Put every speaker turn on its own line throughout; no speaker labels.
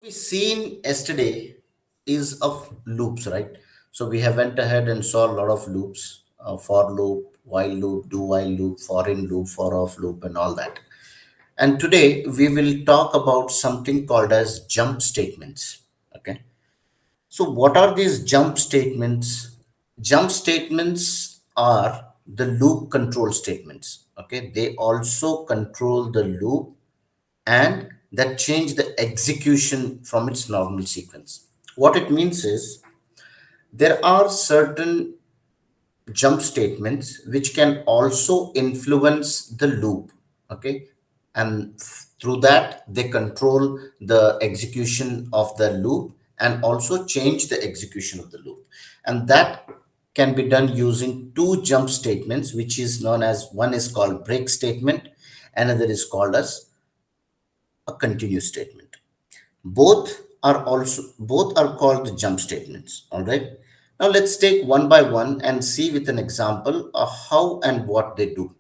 We seen yesterday is of loops, right? So we have went ahead and saw a lot of loops, for loop, while loop, do while loop, for in loop, for off loop, and all that. And today we will talk about something called as jump statements. Okay. So what are these jump statements? Jump statements are the loop control statements. Okay. They also control the loop and that change the execution from its normal sequence. What it means is there are certain jump statements which can also influence the loop. Okay. And through that, they control the execution of the loop and also change the execution of the loop. And that can be done using two jump statements, which is known as one is called break statement, another is called as a continue statement. Both are called the jump statements. All right, now let's take one by one and see with an example of how and what they do.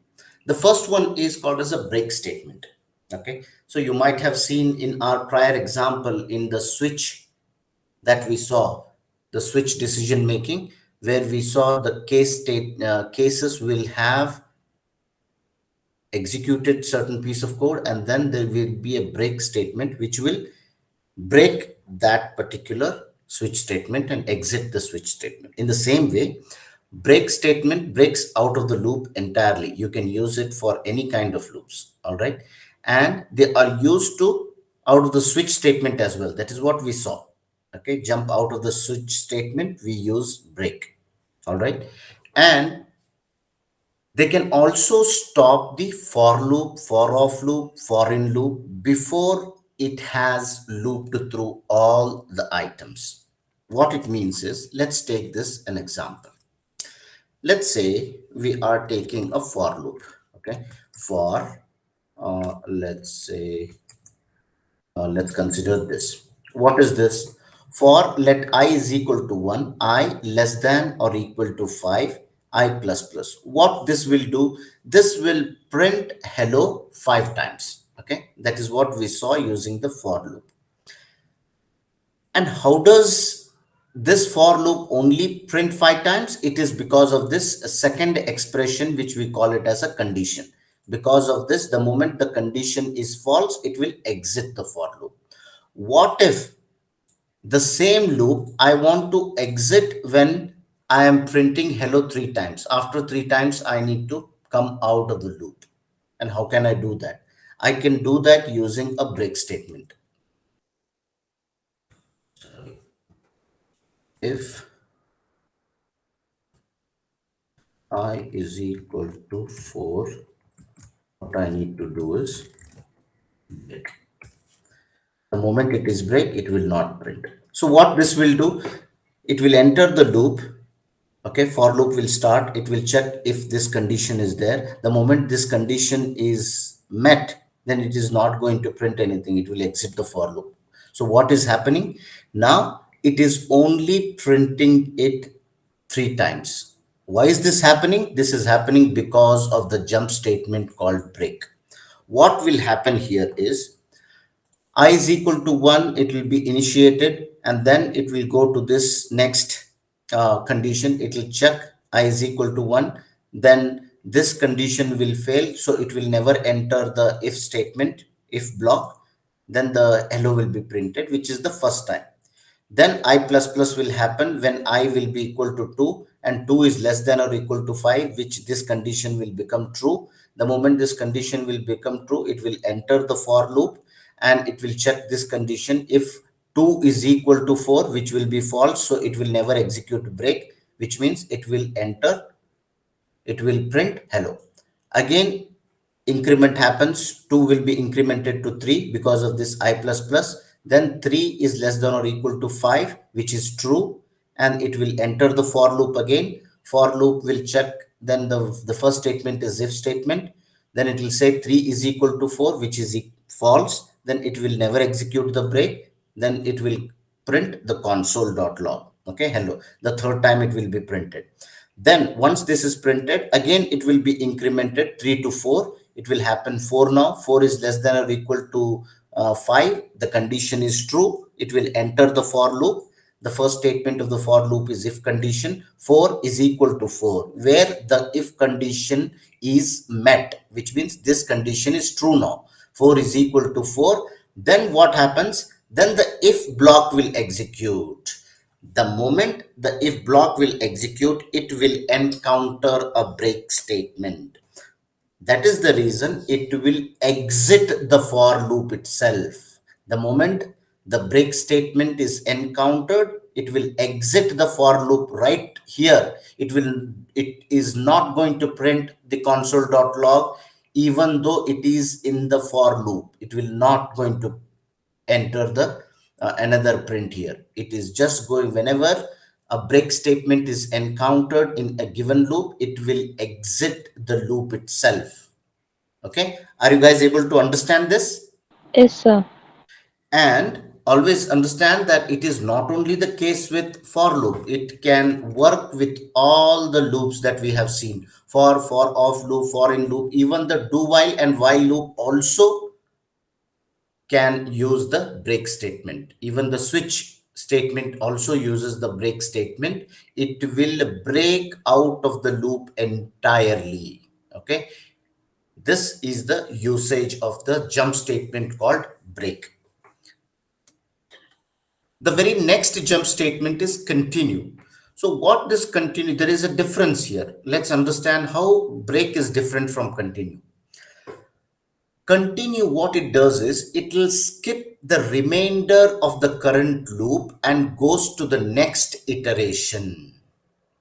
The first one is called as a break statement. Okay, so you might have seen in our prior example in the switch that we saw, the switch decision making, where we saw the cases will have executed certain piece of code, and then there will be a break statement which will break that particular switch statement and exit the switch statement. In the same way, break statement breaks out of the loop entirely. You can use it for any kind of loops. All right, and they are used to out of the switch statement as well. That is what we saw. Okay, jump out of the switch statement, we use break. All right, and they can also stop the for loop, for off loop, for in loop before it has looped through all the items. What it means is, let's take this an example. Let's say we are taking a for loop. Okay, for let's say let's consider this. What is this? For let I is equal to 1, I less than or equal to 5, I plus plus. What this will do? This will print hello 5 times. Okay, that is what we saw using the for loop. And how does this for loop only print 5 times? It is because of this second expression, which we call it as a condition. Because of this, the moment the condition is false, it will exit the for loop. What if the same loop I want to exit when I am printing hello 3 times? After 3 times, I need to come out of the loop. And how can I do that? I can do that using a break statement. If I is equal to 4, what I need to do is break. The moment it is break, it will not print. So what this will do, it will enter the loop. Okay, for loop will start. It will check if this condition is there. The moment this condition is met, then it is not going to print anything. It will exit the for loop. So what is happening now? It is only printing it 3 times. Why is this happening? This is happening because of the jump statement called break. What will happen here is I is equal to 1, it will be initiated, and then it will go to this next condition. It will check I is equal to 1, then this condition will fail, so it will never enter the if statement, if block. Then the hello will be printed, which is the first time. Then I plus plus will happen when I will be equal to 2 and 2 is less than or equal to 5, which this condition will become true. The moment this condition will become true, it will enter the for loop and it will check this condition. If 2 is equal to 4, which will be false, so it will never execute break, which means it will enter, it will print hello. Again, increment happens, 2 will be incremented to 3 because of this I plus plus. Then 3 is less than or equal to 5, which is true, and it will enter the for loop again. For loop will check, then the first statement is if statement. Then it will say 3 is equal to 4, which is false. Then it will never execute the break. Then it will print the console.log. Okay, hello. The third time it will be printed. Then once this is printed, again it will be incremented 3 to 4. It will happen 4 now. 4 is less than or equal to 5, the condition is true, it will enter the for loop. The first statement of the for loop is if condition 4 is equal to 4, where the if condition is met, which means this condition is true now. 4 is equal to 4. Then what happens? Then the if block will execute. The moment the if block will execute, it will encounter a break statement. That is the reason it will exit the for loop itself. The moment the break statement is encountered, it will exit the for loop right here. It is not going to print the console.log even though it is in the for loop. It will not going to enter the another print here. It is just going whenever a break statement is encountered in a given loop, it will exit the loop itself. Okay, are you guys able to understand this?
Yes, sir.
And always understand that it is not only the case with for loop, it can work with all the loops that we have seen. For off loop, for in loop, even the do while and while loop also can use the break statement. Even the switch statement also uses the break statement. It will break out of the loop entirely. Okay, this is the usage of the jump statement called break. The very next jump statement is continue. So what this continue, there is a difference here. Let's understand how break is different from continue. Continue, what it does is it will skip the remainder of the current loop and goes to the next iteration.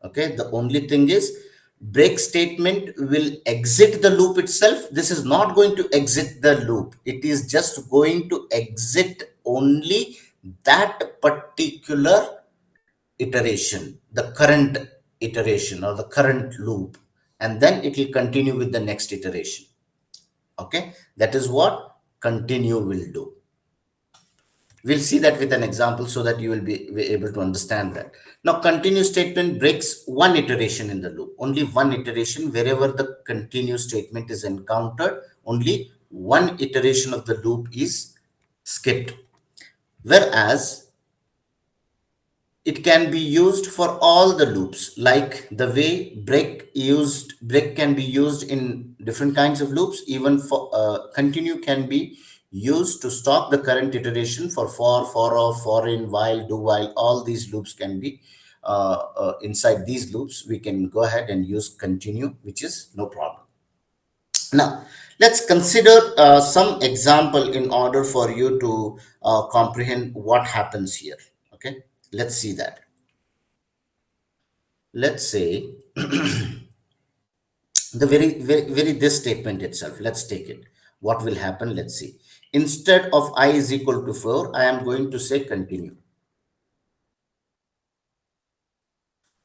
Okay, the only thing is break statement will exit the loop itself. This is not going to exit the loop, it is just going to exit only that particular iteration, the current iteration or the current loop, and then it will continue with the next iteration. Okay, that is what continue will do. We'll see that with an example so that you will be able to understand that. Now, continue statement breaks one iteration in the loop, only one iteration. Wherever the continue statement is encountered, only one iteration of the loop is skipped. Whereas it can be used for all the loops, like the way break can be used in different kinds of loops. Even for continue can be used to stop the current iteration for off, for in, while, do while. All these loops can be inside these loops we can go ahead and use continue, which is no problem. Now, let's consider some example in order for you to comprehend what happens here. Okay, let's see that. Let's say the very this statement itself, let's take it. What will happen? Let's see. Instead of I is equal to 4, I am going to say continue.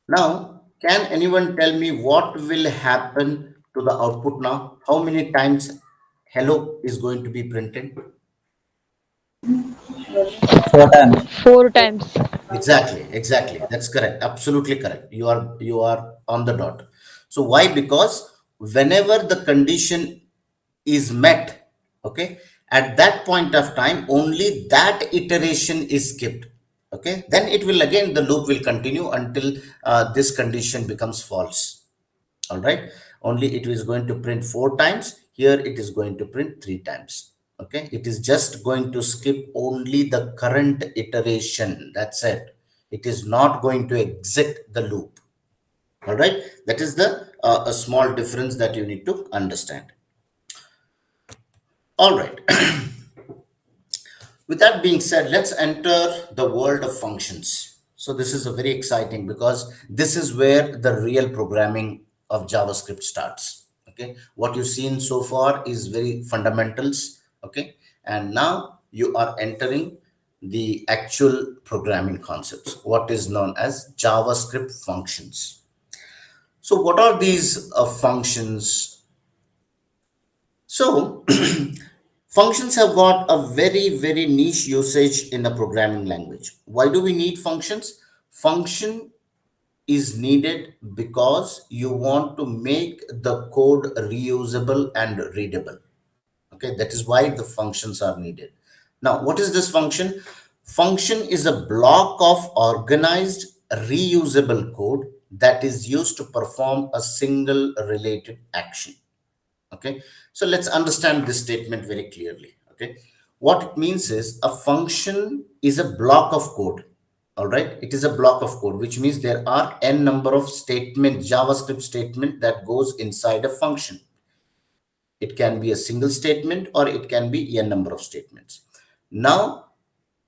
Now, can anyone tell me what will happen to the output now? How many times hello is going to be printed?
Four times.
Four times.
Exactly. That's correct. Absolutely correct. You are on the dot. So why? Because whenever the condition is met, okay, at that point of time, only that iteration is skipped. Okay, then it will again the loop will continue until this condition becomes false. All right, only it is going to print 4 times. Here it is going to print 3 times. Okay, it is just going to skip only the current iteration, that's it. It is not going to exit the loop. All right, that is the a small difference that you need to understand. All right. With that being said, let's enter the world of functions. So this is a very exciting because this is where the real programming of JavaScript starts. Okay, what you've seen so far is very fundamentals. Okay, and now you are entering the actual programming concepts, what is known as JavaScript functions. So what are these functions? So functions have got a very niche usage in a programming language. Why do we need functions? Function is needed because you want to make the code reusable and readable. Okay, that is why the functions are needed. Now, what is this function? Function is a block of organized, reusable code that is used to perform a single related action. Okay, so let's understand this statement very clearly. Okay, what it means is a function is a block of code. All right, it is a block of code, which means there are n number of statement, JavaScript statement that goes inside a function. It can be a single statement or it can be n number of statements. Now,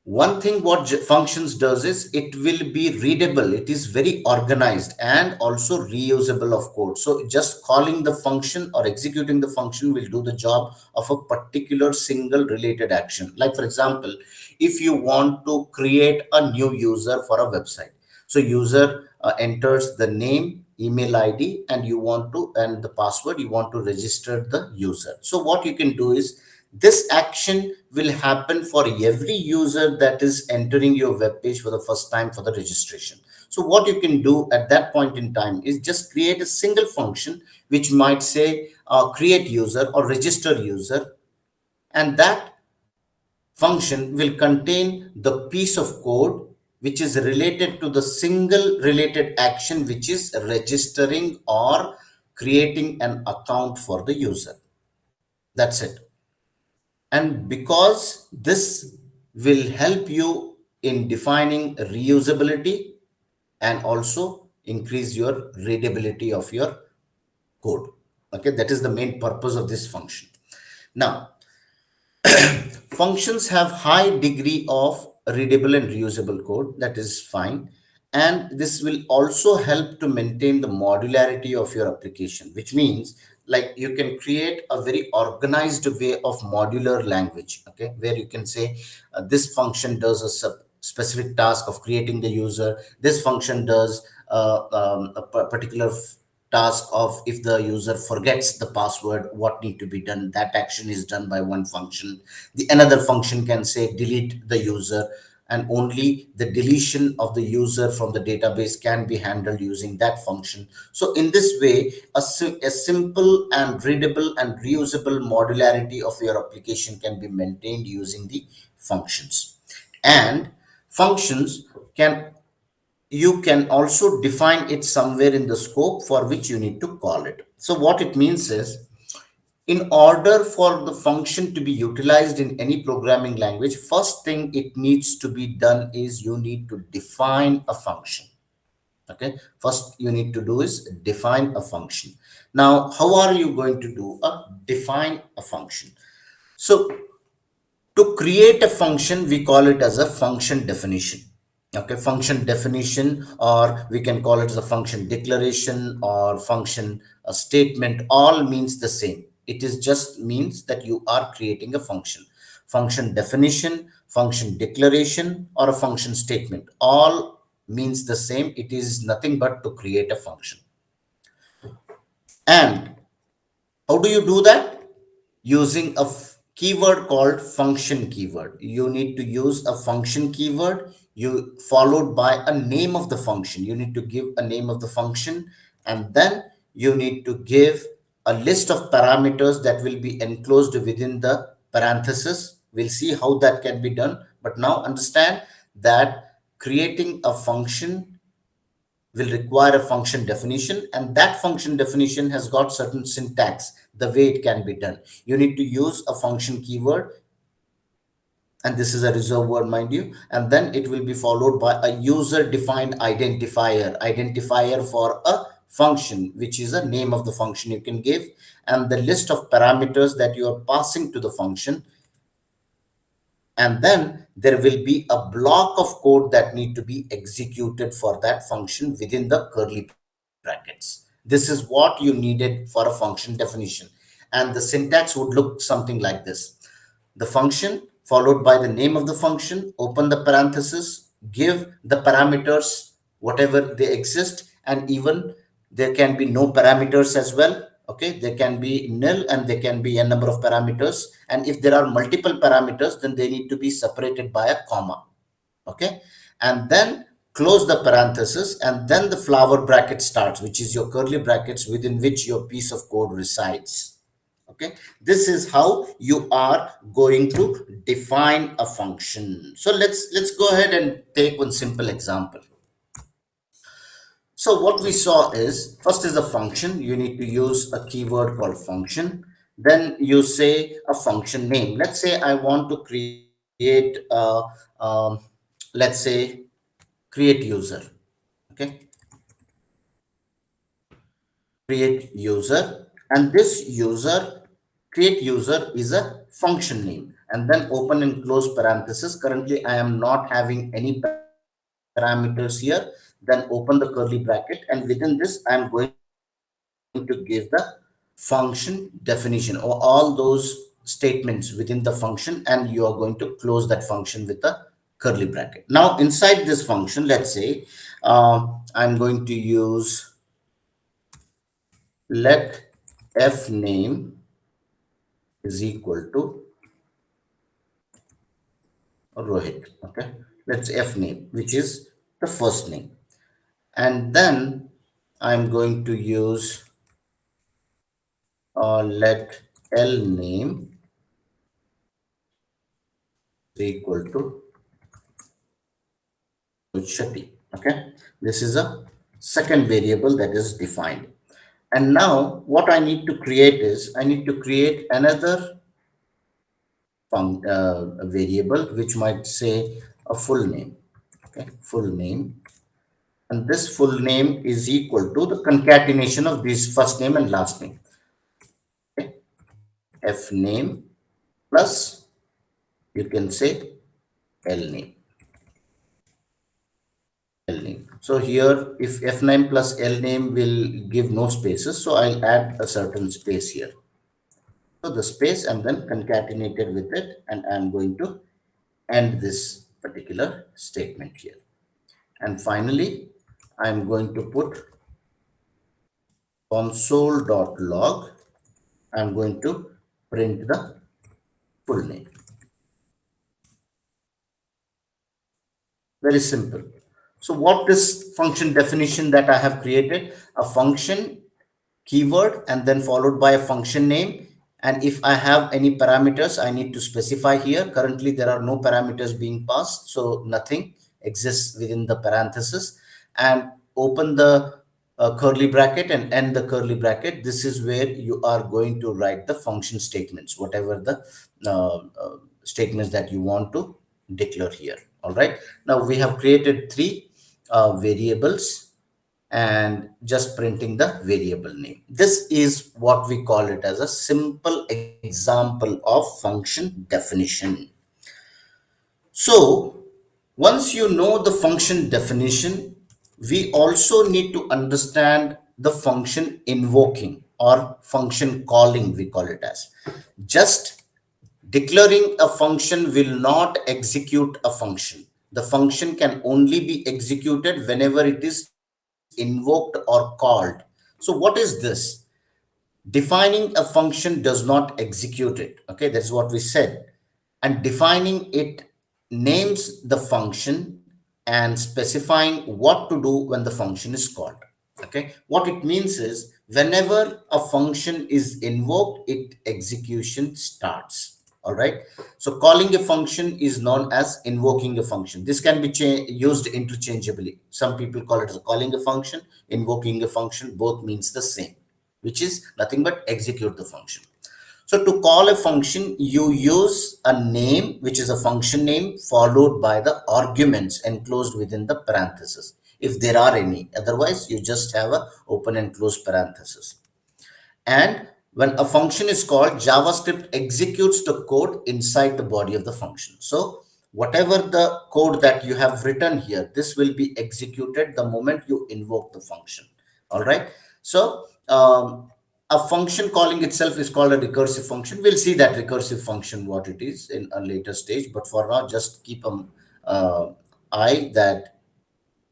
one thing what functions does is it will be readable. It is very organized and also reusable of code. So just calling the function or executing the function will do the job of a particular single related action. Like for example, if you want to create a new user for a website, so user enters the name, email ID, and you want to, and the password, you want to register the user. So what you can do is this action will happen for every user that is entering your web page for the first time for the registration. So what you can do at that point in time is just create a single function which might say create user or register user, and that function will contain the piece of code which is related to the single related action, which is registering or creating an account for the user. That's it. And because this will help you in defining reusability and also increase your readability of your code. Okay, that is the main purpose of this function. Now, functions have high degree of readable and reusable code. That is fine. And this will also help to maintain the modularity of your application, which means like you can create a very organized way of modular language, okay, where you can say this function does a specific task of creating the user. This function does a particular task of if the user forgets the password, what need to be done, that action is done by one function. The another function can say delete the user, and only the deletion of the user from the database can be handled using that function. So in this way, a simple and readable and reusable modularity of your application can be maintained using the functions. And functions can, you can also define it somewhere in the scope for which you need to call it. So what it means is, in order for the function to be utilized in any programming language, first thing it needs to be done is you need to define a function. Okay, first you need to do is define a function. Now, how are you going to do a define a function? So to create a function, we call it as a function definition. Okay, function definition, or we can call it as a function declaration or function statement, all means the same. It is just means that you are creating a function. Function definition, function declaration, or a function statement, all means the same. It is nothing but to create a function. And how do you do that? Using a keyword called function keyword. You need to use a function keyword, you followed by a name of the function. You need to give a name of the function, and then you need to give a list of parameters that will be enclosed within the parenthesis. We'll see how that can be done. But now understand that creating a function will require a function definition, and that function definition has got certain syntax, the way it can be done. You need to use a function keyword, and this is a reserved word, mind you, and then it will be followed by a user defined identifier for a function, which is a name of the function you can give, and the list of parameters that you are passing to the function. And then there will be a block of code that need to be executed for that function within the curly brackets. This is what you needed for a function definition, and the syntax would look something like this: the function followed by the name of the function, open the parenthesis, give the parameters whatever they exist, and even there can be no parameters as well. Okay, there can be nil and there can be a number of parameters, and if there are multiple parameters, then they need to be separated by a comma. Okay, and then close the parenthesis, and then the flower bracket starts, which is your curly brackets within which your piece of code resides. Okay, this is how you are going to define a function. So let's go ahead and take one simple example. So what we saw is, first is a function. You need to use a keyword called function. Then you say a function name. Let's say I want to create let's say create user. Okay, create user, and this user, create user is a function name, and then open and close parenthesis. Currently I am not having any parameters here. Then open the curly bracket, and within this I am going to give the function definition, or all those statements within the function, and you are going to close that function with a curly bracket. Now inside this function, let's say I'm going to use let f name is equal to Rohit. Okay, let's f name, which is the first name, and then I'm going to use let l name is equal to Shetty. Okay, this is a second variable that is defined. And now what I need to create is, I need to create another variable which might say a full name. Okay, full name, and this full name is equal to the concatenation of this first name and last name. Okay, f name plus, you can say, l name. L name. So here, if f name plus l name will give no spaces, so I'll add a certain space here. So the space and then concatenated with it, and I'm going to end this particular statement here. And finally, I'm going to put console.log. I'm going to print the full name. Very simple. So what is function definition that I have created? A function keyword and then followed by a function name. And if I have any parameters, I need to specify here. Currently, there are no parameters being passed, so nothing exists within the parenthesis. And open the curly bracket and end the curly bracket. This is where you are going to write the function statements, whatever the statements that you want to declare here. All right. Now we have created three variables and just printing the variable name. This is what we call it as a simple example of function definition. So once you know the function definition, we also need to understand the function invoking or function calling, we call it as. Just declaring a function will not execute a function. The function can only be executed whenever it is invoked or called. So what is this? Defining a function does not execute it. Okay, that's what we said. And defining it names the function and specifying what to do when the function is called. Okay, what it means is, whenever a function is invoked, it execution starts. All right, so calling a function is known as invoking a function. This can be used interchangeably. Some people call it as calling a function, invoking a function. Both means the same, which is nothing but execute the function. So to call a function, you use a name, which is a function name, followed by the arguments enclosed within the parenthesis, if there are any. Otherwise, you just have a open and close parenthesis. And when a function is called, JavaScript executes the code inside the body of the function. So whatever the code that you have written here, this will be executed the moment you invoke the function. All right. So a function calling itself is called a recursive function. We'll see that recursive function, what it is, in a later stage. But for now, just keep an eye that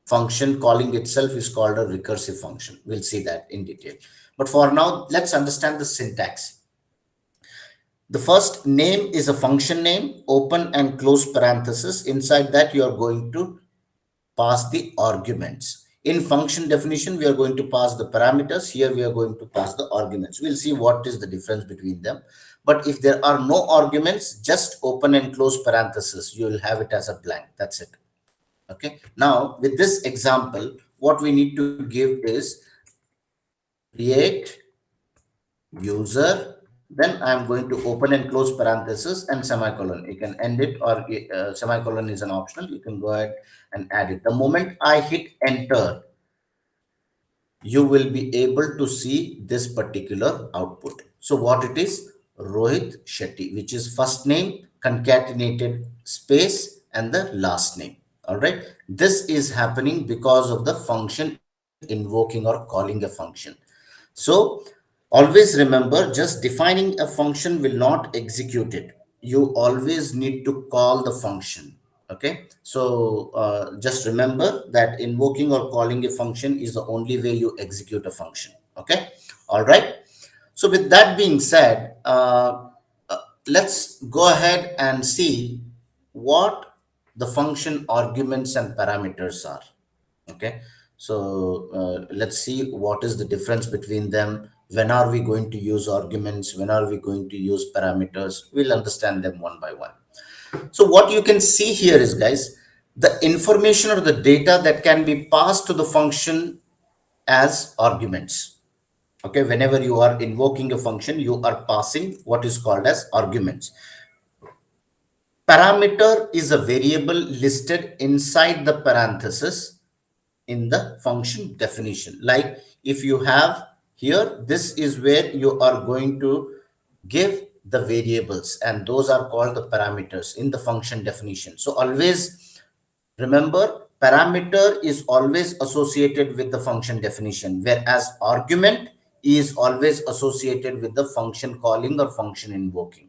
function calling itself is called a recursive function. We'll see that in detail. But for now, let's understand the syntax. The first name is a function name, open and close parenthesis. Inside that, you are going to pass the arguments. In function definition, we are going to pass the parameters. Here we are going to pass the arguments. We'll see what is the difference between them. But if there are no arguments, just open and close parenthesis. You will have it as a blank. That's it. Okay. Now, with this example, what we need to give is create user. Then I'm going to open and close parenthesis and semicolon. You can end it, or semicolon is an optional. You can go ahead and add it. The moment I hit enter, you will be able to see this particular output. So what it is? Rohit Shetty, which is first name concatenated space and the last name. All right. This is happening because of the function invoking or calling a function. So always remember, just defining a function will not execute it. You always need to call the function. Okay. So just remember that invoking or calling a function is the only way you execute a function. Okay. All right. So with that being said, let's go ahead and see what the function arguments and parameters are. Okay. So let's see what is the difference between them. When are we going to use arguments? When are we going to use parameters? We'll understand them one by one. So what you can see here is, guys, the information or the data that can be passed to the function as arguments. Okay, whenever you are invoking a function, you are passing what is called as arguments. Parameter is a variable listed inside the parenthesis in the function definition. Like if you have here, this is where you are going to give the variables, and those are called the parameters in the function definition. So always remember, parameter is always associated with the function definition, whereas argument is always associated with the function calling or function invoking.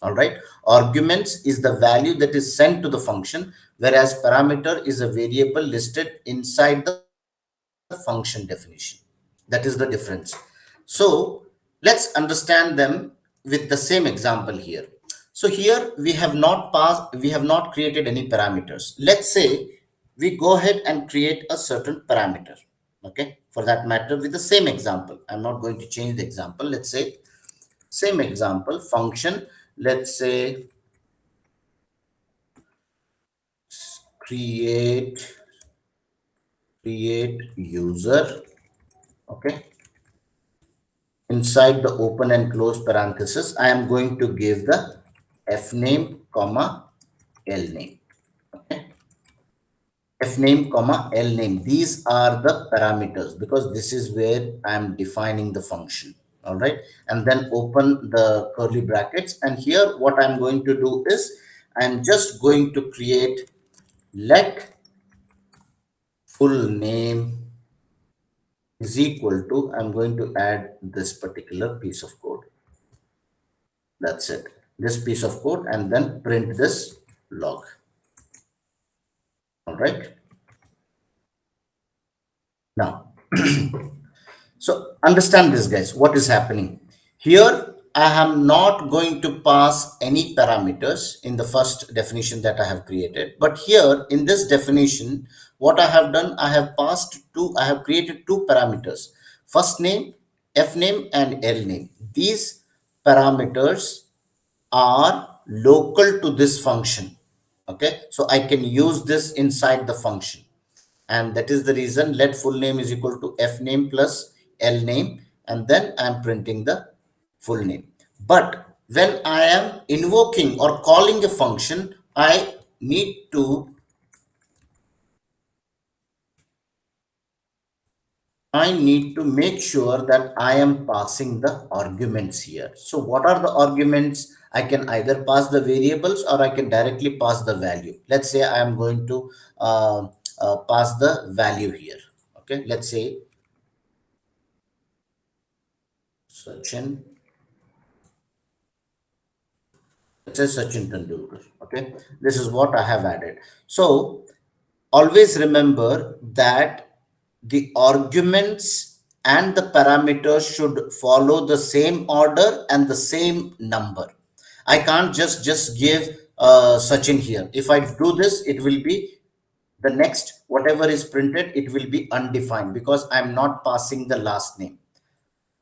All right. Arguments is the value that is sent to the function, whereas parameter is a variable listed inside the function definition. That is the difference. So let's understand them with the same example here. So here we have not created any parameters. Let's say we go ahead and create a certain parameter. Okay. For that matter, with the same example, I'm not going to change the example. Let's say same example function. Let's say create user. Okay. Inside the open and close parenthesis, I am going to give the f name comma l name. Okay. F name comma l name, these are the parameters, because this is where I am defining the function. All right. And then open the curly brackets, and here what I'm going to do is I'm just going to create let full name is equal to, I'm going to add this particular piece of code. That's it. This piece of code, and then print this log. All right. Now, so understand this, guys, what is happening here. I am not going to pass any parameters in the first definition that I have created, but here in this definition, what I have done, I have created two parameters: first name, f name, and l name. These parameters are local to this function. Okay, so I can use this inside the function, and that is the reason let full name is equal to f name plus l name, and then I'm printing the full name. But when I am invoking or calling a function, I need to make sure that I am passing the arguments here. So what are the arguments? I can either pass the variables or I can directly pass the value. Let's say I am going to pass the value here. Okay, let's say Sachin. Let's say Sachin Tendulkar. Okay, this is what I have added. So always remember that the arguments and the parameters should follow the same order and the same number. I can't just give Sachin here. If I do this, it will be the next whatever is printed, it will be undefined because I'm not passing the last name.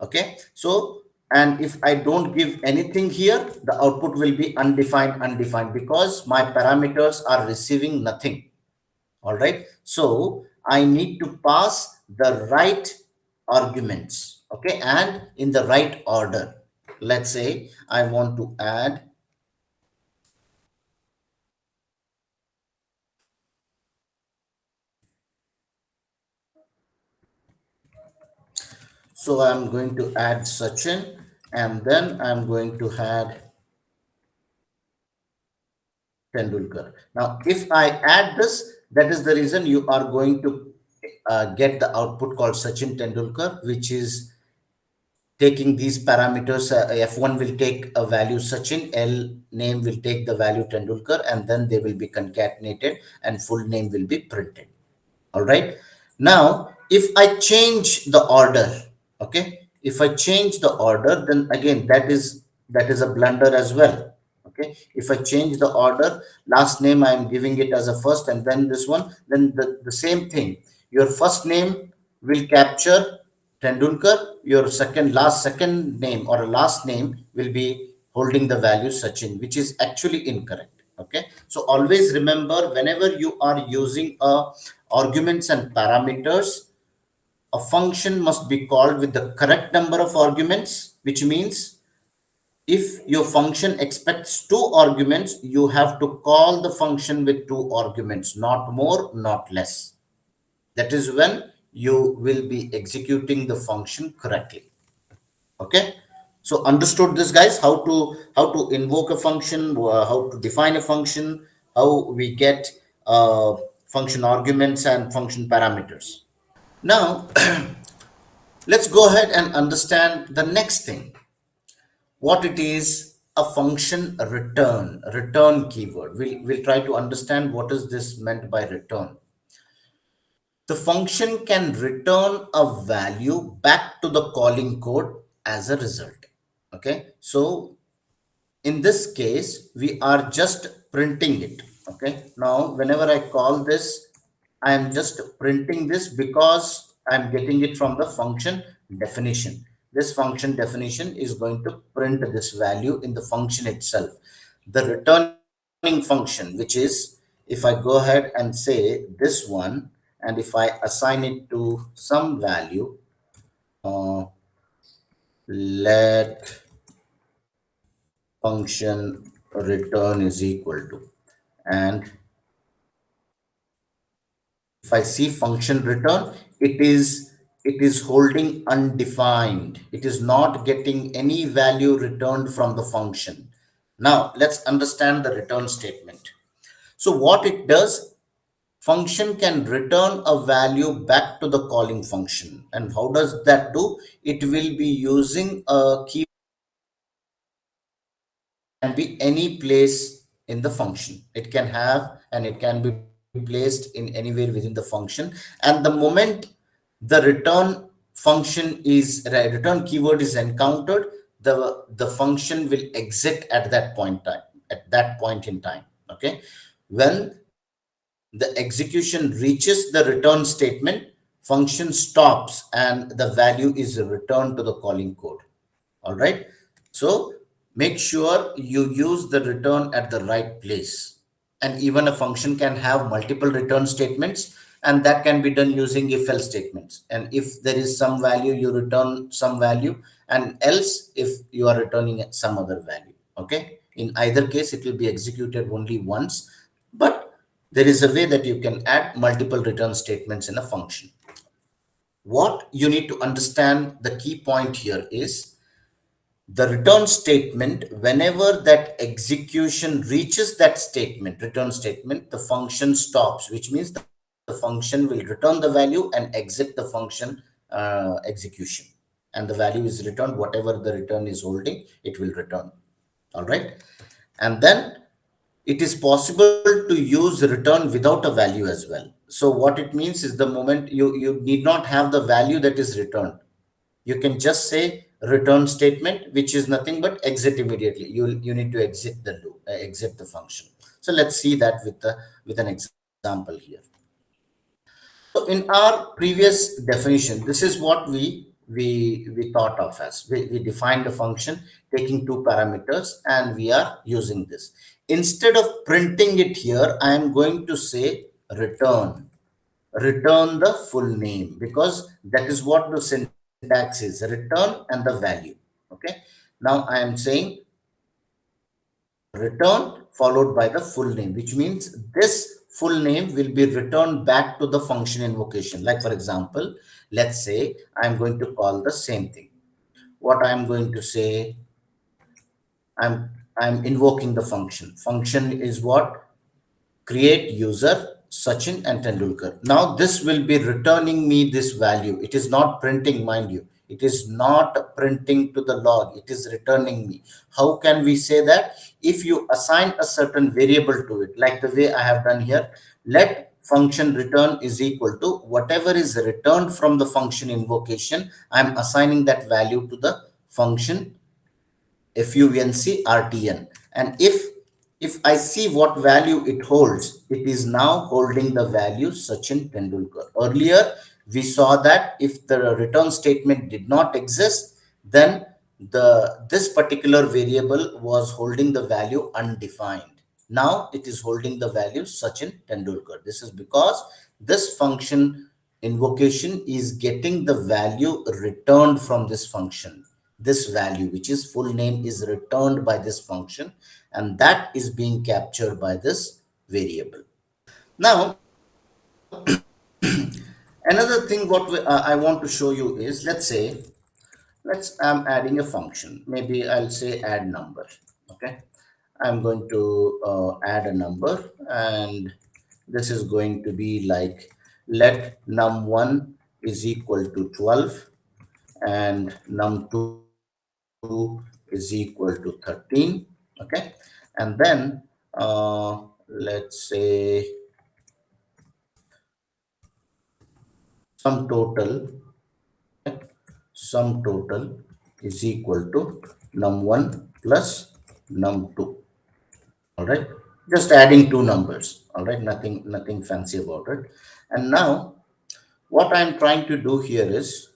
Okay, so and if I don't give anything here, the output will be undefined because my parameters are receiving nothing. All right, so I need to pass the right arguments, okay, and in the right order. Let's say I want to add, so I'm going to add Sachin, and then I'm going to add Tendulkar. Now, if I add this, that is the reason you are going to get the output called Sachin Tendulkar, which is taking these parameters. F1 will take a value Sachin, L name will take the value Tendulkar, and then they will be concatenated and full name will be printed. All right. Now, if I change the order, okay, if I change the order, then again that is a blunder as well. Okay, if I change the order, last name I am giving it as a first, and then this one, then the same thing. Your first name will capture Tendulkar, your second name or last name will be holding the value Sachin, which is actually incorrect. Okay, so always remember, whenever you are using arguments and parameters, a function must be called with the correct number of arguments, which means if your function expects two arguments, you have to call the function with two arguments, not more, not less. That is when you will be executing the function correctly. Okay, so understood this, guys, how to invoke a function, how to define a function, how we get function arguments and function parameters. Now let's go ahead and understand the next thing, what it is. A function return keyword, we'll try to understand what is this meant by return. The function can return a value back to the calling code as a result. Okay, so in this case, we are just printing it. Okay, now whenever I call this, I am just printing this because I'm getting it from the function definition. This function definition is going to print this value in the function itself. The returning function, which is, if I go ahead and say this one, and if I assign it to some value, let function return is equal to, and if I see function return, it is holding undefined. It is not getting any value returned from the function. Now let's understand the return statement. So what it does, function can return a value back to the calling function. And how does that do? It will be using a key, can be any place in the function. It can have, and it can be placed in anywhere within the function. And the moment the return keyword is encountered, the function will exit at that point in time. Okay, when the execution reaches the return statement, function stops and the value is returned to the calling code. All right, so make sure you use the return at the right place. And even a function can have multiple return statements, and that can be done using if else statements. And if there is some value, you return some value, and else if you are returning some other value. Okay, in either case it will be executed only once, but there is a way that you can add multiple return statements in a function. What you need to understand, the key point here is, the return statement, whenever that execution reaches that return statement, the function stops, which means the function will return the value and exit the function execution. And the value is returned, whatever the return is holding, it will return. All right. And then it is possible to use return without a value as well. So what it means is, the moment you need not have the value that is returned, you can just say return statement, which is nothing but exit immediately. You need to exit the loop, exit the function. So let's see that with an example here. So in our previous definition, this is what we thought of as we defined the function taking two parameters and we are using this. Instead of printing it here, I am going to say return the full name, because that is what the syntax is, return and the value. Okay. Now I am saying return followed by the full name, which means this full name will be returned back to the function invocation. Like for example, let's say I'm going to call the same thing. What I'm going to say, I'm invoking the function. Function is what? Create user Sachin and Tendulkar. Now this will be returning me this value. It is not printing, mind you. It is not printing to the log. It is returning me. How can we say that? If you assign a certain variable to it, like the way I have done here, let function return is equal to whatever is returned from the function invocation. I'm assigning that value to the function FUNC and if I see what value it holds, it is now holding the value Sachin Tendulkar. Earlier we saw that if the return statement did not exist, then the this particular variable was holding the value undefined. Now it is holding the value Sachin Tendulkar. This is because this function invocation is getting the value returned from this function. This value, which is full name, is returned by this function, and that is being captured by this variable. Now, another thing what I want to show you is, let's I'm adding a function. Maybe I'll say add number. Okay, I'm going to add a number, and this is going to be like let num1 is equal to 12 and num2 is equal to 13. Okay, and then let's say sum total, sum total is equal to num1 plus num2. All right, just adding two numbers. All right, nothing fancy about it. And now what I'm trying to do here is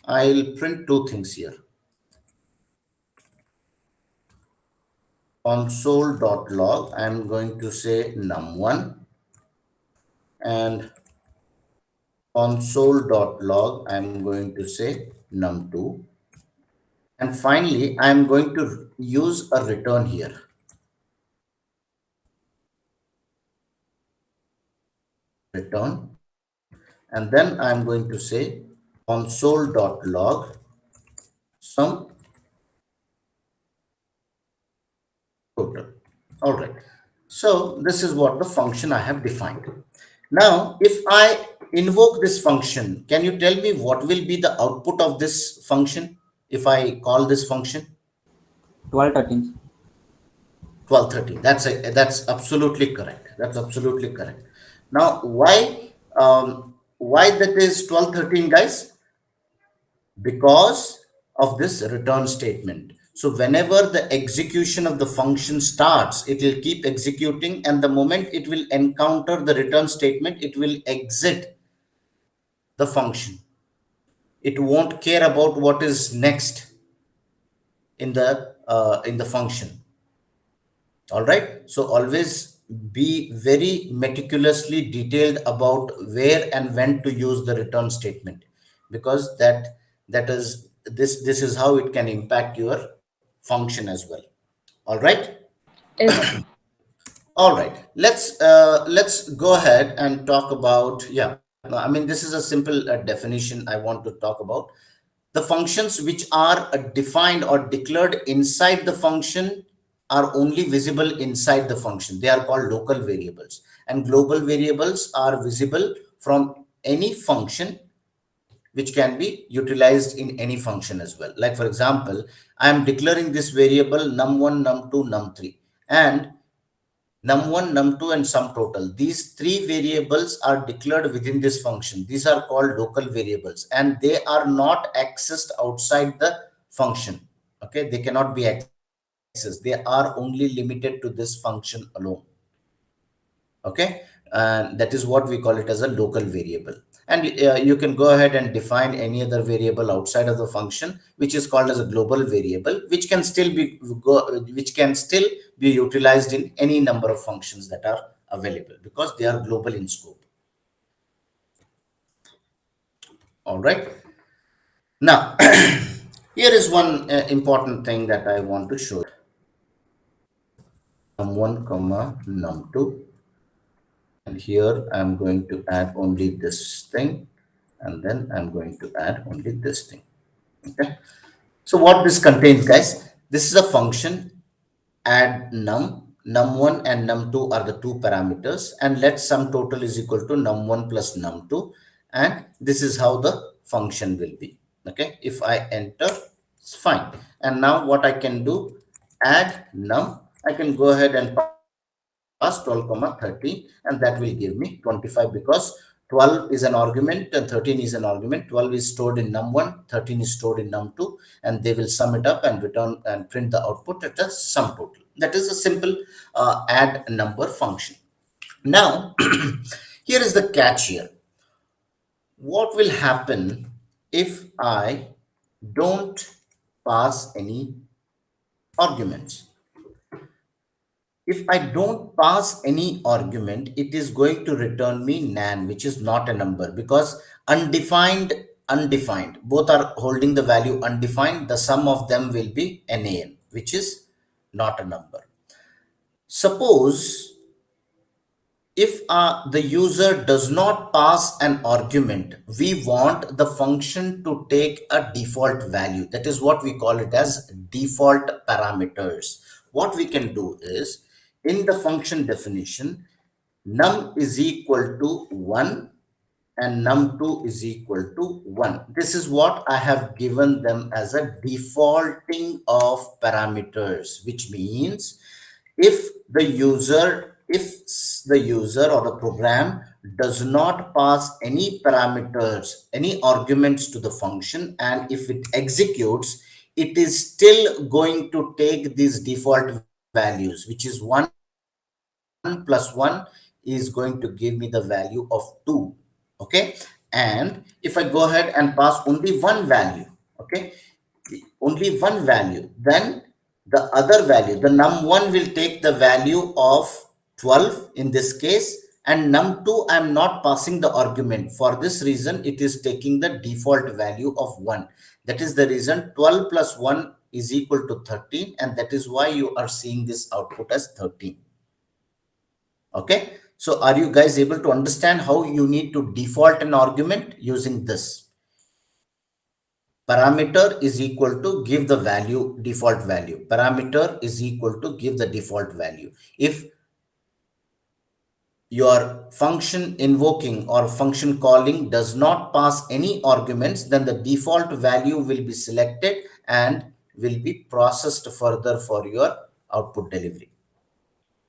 I'll print two things here. Console.log, I'm going to say num1, and console.log, I'm going to say num2. And finally, I'm going to use a return here. Return. And then I'm going to say console.log sum total. All right. So this is what the function I have defined. Now, if I invoke this function, can you tell me what will be the output of this function if I call this function?
12 13.
1213. That's absolutely correct. That's absolutely correct. Now, why that is 1213, guys? Because of this return statement. So whenever the execution of the function starts, it will keep executing, and the moment it will encounter the return statement, it will exit the function. It won't care about what is next in the function. All right, so always be very meticulously detailed about where and when to use the return statement, because that is this is how it can impact your function as well. All right.
Yes.
All right, let's go ahead and talk about, yeah, no, I mean, this is a simple definition I want to talk about. The functions which are defined or declared inside the function are only visible inside the function. They are called local variables, and global variables are visible from any function, which can be utilized in any function as well. Like for example, I am declaring this variable num1, num2, num3, and num1, num2, and sum total. These three variables are declared within this function. These are called local variables, and they are not accessed outside the function. Okay, they cannot be accessed. They are only limited to this function alone. Okay, and that is what we call it as a local variable. And you can go ahead and define any other variable outside of the function, which is called as a global variable, which can still be utilized in any number of functions that are available because they are global in scope. All right. Now, here is one important thing that I want to show. Num1 comma num2, and here I'm going to add only this thing, and then I'm going to add only this thing. Okay, so what this contains, guys, this is a function. Add num1 and num2 are the two parameters, and let sum total is equal to num1 plus num2, and this is how the function will be. Okay, if I enter, it's fine. And now what I can do, add num, I can go ahead and pass 12 comma 30, and that will give me 25 because 12 is an argument and 13 is an argument. 12 is stored in num1, 13 is stored in num2, and they will sum it up and return and print the output at a sum total. That is a simple add number function. Now, here is the catch here. What will happen if I don't pass any arguments? If I don't pass any argument, it is going to return me nan, which is not a number because undefined, both are holding the value undefined. The sum of them will be nan, which is not a number. Suppose if the user does not pass an argument, we want the function to take a default value. That is what we call it as default parameters. What we can do is, in the function definition, num is equal to 1 and num2 is equal to 1. This is what I have given them as a defaulting of parameters, which means if the user or the program does not pass any parameters, any arguments to the function, and if it executes, it is still going to take these default values, which is 1 plus 1 is going to give me the value of 2. Okay, and if I go ahead and pass only one value, okay, only one value, then the other value, the num1 will take the value of 12 in this case, and num2 I'm not passing the argument. For this reason, it is taking the default value of 1. That is the reason 12 plus 1 is equal to 13, and that is why you are seeing this output as 13. Okay, so are you guys able to understand how you need to default an argument using this? Parameter is equal to give the value, default value. Parameter is equal to give the default value. If your function invoking or function calling does not pass any arguments, then the default value will be selected and will be processed further for your output delivery.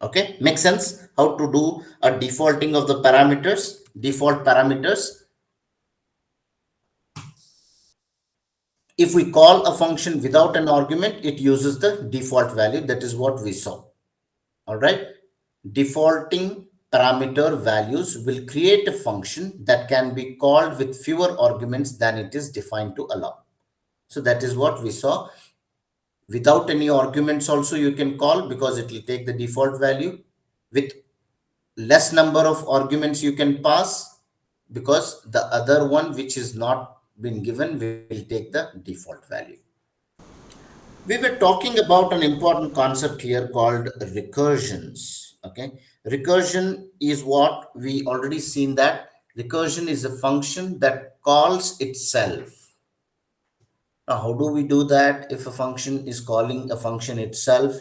Okay, makes sense how to do a defaulting of the parameters, default parameters. If we call a function without an argument, it uses the default value. That is what we saw. All right. Defaulting parameter values will create a function that can be called with fewer arguments than it is defined to allow. So that is what we saw. Without any arguments also you can call because it will take the default value. With less number of arguments you can pass because the other one which is not been given will take the default value. We were talking about an important concept here called recursions. Okay, recursion is what we already seen, that recursion is a function that calls itself. Now how do we do that? If a function is calling a function itself,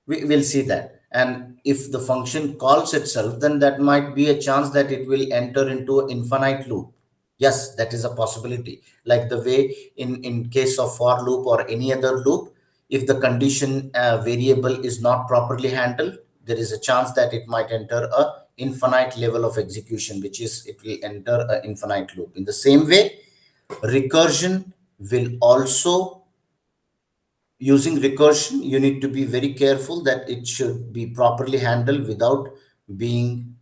we will see that. And if the function calls itself, then that might be a chance that it will enter into an infinite loop. Yes, that is a possibility. Like the way in case of for loop or any other loop, if the condition variable is not properly handled, there is a chance that it might enter a infinite level of execution, which is it will enter an infinite loop. In the same way, recursion will also, using recursion, you need to be very careful that it should be properly handled without being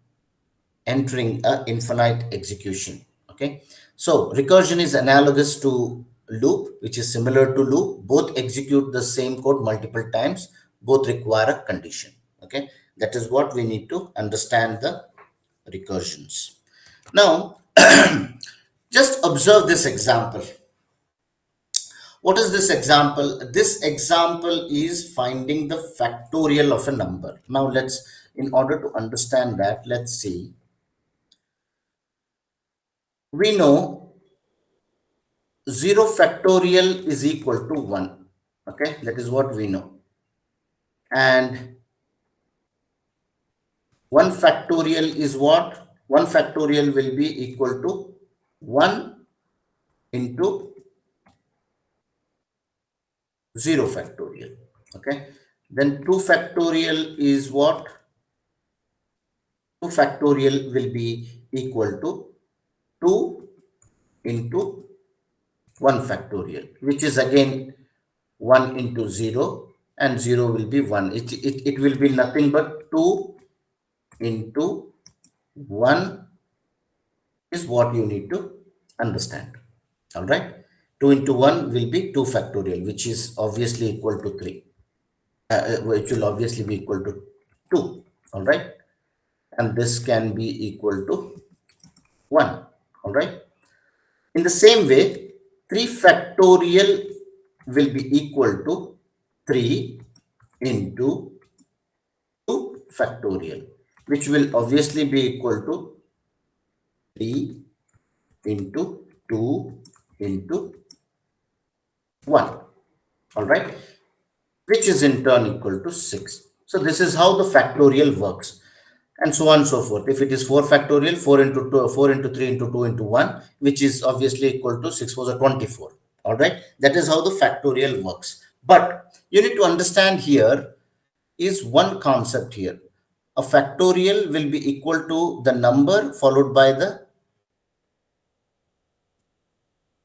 entering a infinite execution. Okay, so recursion is analogous to loop, which is similar to loop. Both execute the same code multiple times, both require a condition. Okay, that is what we need to understand the recursions. Now just observe this example. What is this example? This example is finding the factorial of a number. Now let's, in order to understand that, let's see. We know 0 factorial is equal to 1. Okay, that is what we know. And 1 factorial is what? 1 factorial will be equal to 1 into 0 factorial. Okay, then 2 factorial is what? 2 factorial will be equal to 2 into 1 factorial, which is again 1 into 0, and 0 will be 1. It will be nothing but 2 into 1 is what you need to understand. All right. 2 into 1 will be 2 factorial, which is obviously equal to 3, which will obviously be equal to 2. All right. And this can be equal to 1. All right. In the same way, 3 factorial will be equal to 3 into 2 factorial, which will obviously be equal to 3 into 2 into 1. All right, which is in turn equal to 6. So this is how the factorial works, and so on and so forth. If it is 4 factorial, 4 into 2, 4 into 3 into 2 into 1, which is obviously equal to 6 4 24. All right, that is how the factorial works. But you need to understand here is one concept here. A factorial will be equal to the number followed by the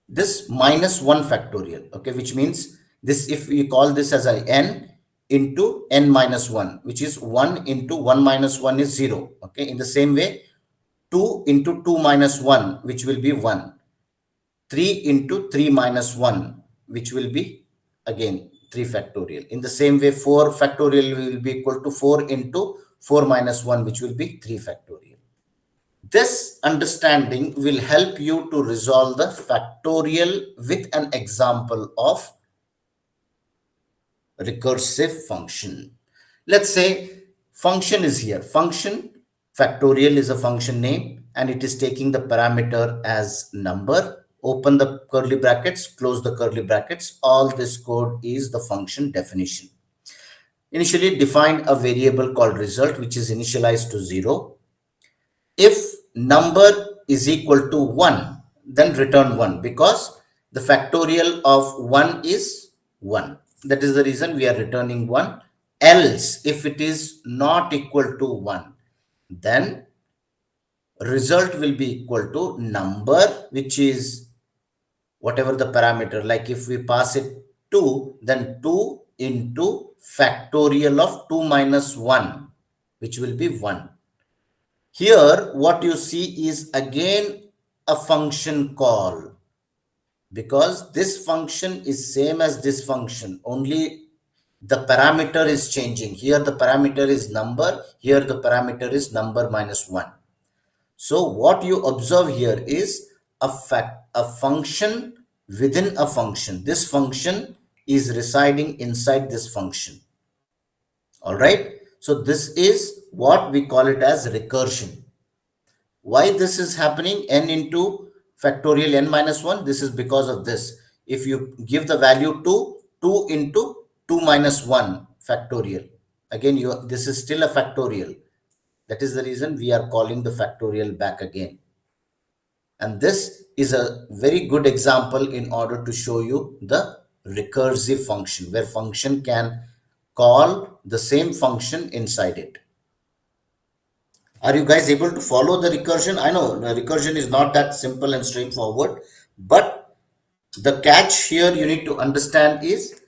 this minus 1 factorial. Okay, which means this, if we call this as a n into n minus 1, which is 1 into 1 minus 1 is 0. Okay, in the same way, 2 into 2 minus 1, which will be 1. 3 into 3 minus 1, which will be again 3 factorial. In the same way, 4 factorial will be equal to 4 into 4 minus 1, which will be 3 factorial. This understanding will help you to resolve the factorial with an example of recursive function. Let's say function is here. Function factorial is a function name, and it is taking the parameter as number. Open the curly brackets, close the curly brackets. All this code is the function definition. Initially define a variable called result, which is initialized to 0. If number is equal to 1, then return 1, because the factorial of 1 is 1. That is the reason we are returning 1. Else, if it is not equal to 1, then result will be equal to number, which is whatever the parameter. Like if we pass it 2, then 2 into factorial of 2 minus 1, which will be 1. Here, what you see is again a function call, because this function is same as this function, only the parameter is changing. Here the parameter is number, here the parameter is number minus 1. So what you observe here is a function within a function. This function is residing inside this function. All right. So this is what we call it as recursion. Why this is happening? N into factorial n minus 1. This is because of this. If you give the value 2, 2 into 2 minus 1 factorial. Again, this is still a factorial. That is the reason we are calling the factorial back again. And this is a very good example in order to show you the recursive function, where function can call the same function inside it. Are you guys able to follow the recursion? I know the recursion is not that simple and straightforward, but the catch here you need to understand is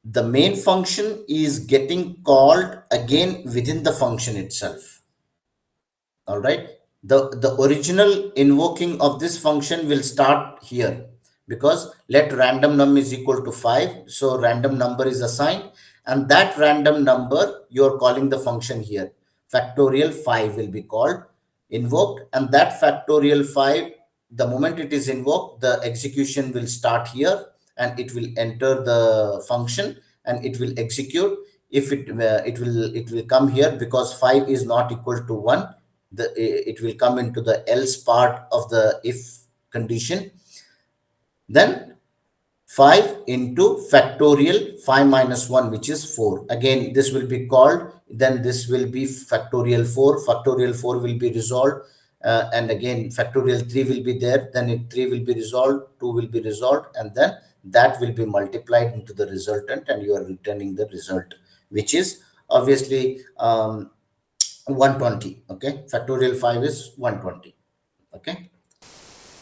the main function is getting called again within the function itself. All right, the original invoking of this function will start here, because let random num is equal to 5, so random number is assigned, and that random number you are calling the function here. Factorial 5 will be called, invoked, and that factorial 5, the moment it is invoked, the execution will start here, and it will enter the function, and it will execute. If it will come here, because 5 is not equal to 1, it will come into the else part of the if condition. Then 5 into factorial 5 minus 1, which is 4. Again, this will be called, then this will be factorial 4. Factorial 4 will be resolved. And again, factorial 3 will be there. Then 3 will be resolved, 2 will be resolved, and then that will be multiplied into the resultant, and you are returning the result, which is obviously 120. Okay, factorial 5 is 120. Okay.